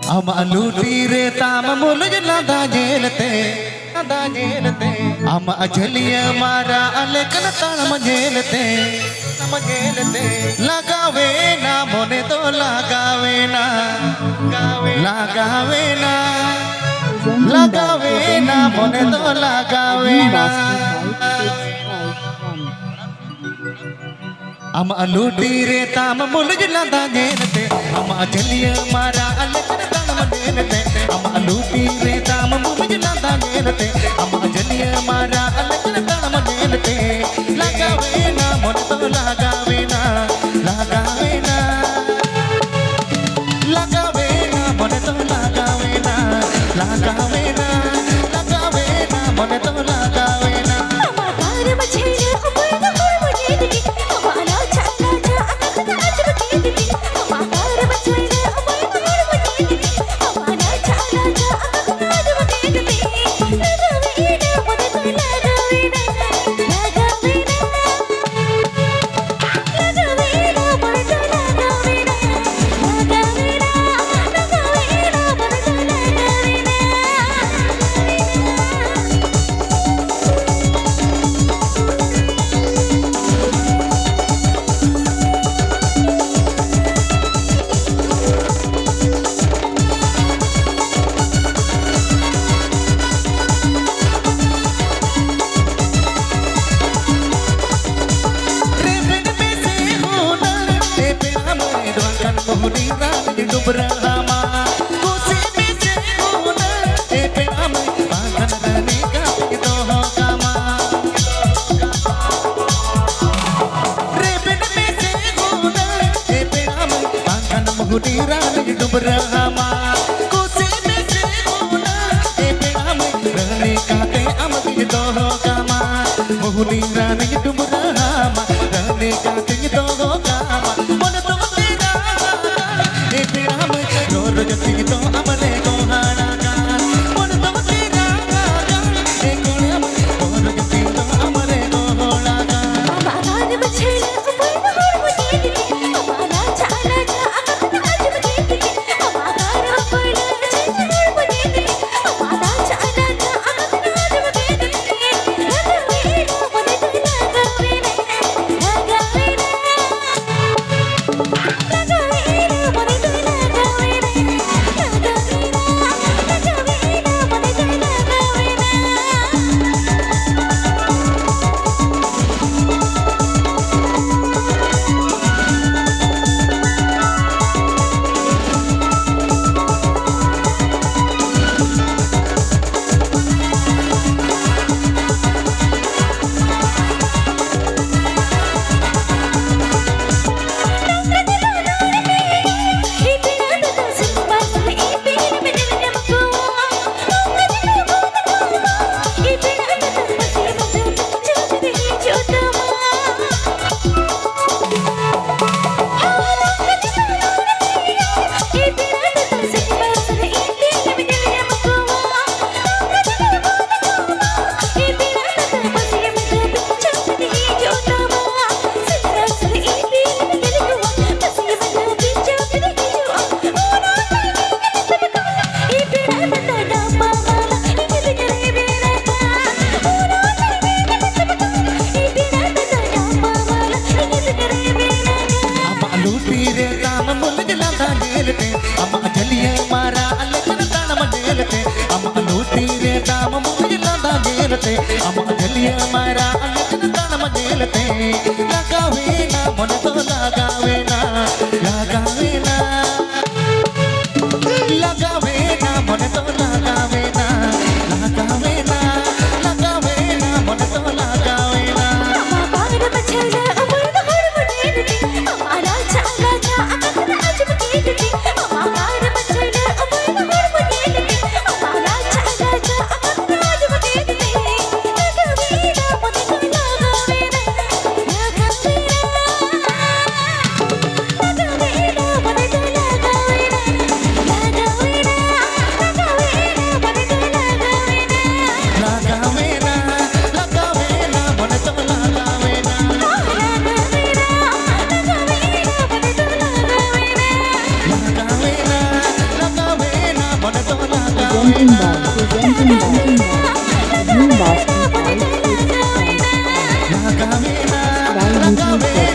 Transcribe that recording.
लूटी रे ताम मुलज लादा जेलते हम अजलिया मारा अलकन ताम जेलते लगावे ना मोने तो लगावे ना लगावे ना लगावे ना मोने तो लगावे ना हम लूटी रे ताम मुलज लादा जेलते हम अजलिया मारा अलकन ताम जेलते हम लूटी रे ताम मुलज लादा जेलते हम अजलिया मारा अलकन ताम जेलते लगावे ना मोने तो लगावे ना लगावे ना लगावे ना मोने तो लगावे ना लगावे ना लगावे ना मोने तो लगावे ना लगावे ना मन तो लगावे ना लगावे ना लगावे ना मन तो लगावे ना लगावे ना लगावे ना मन तो लगावे ना presenting by New Boston By YouTube Channel.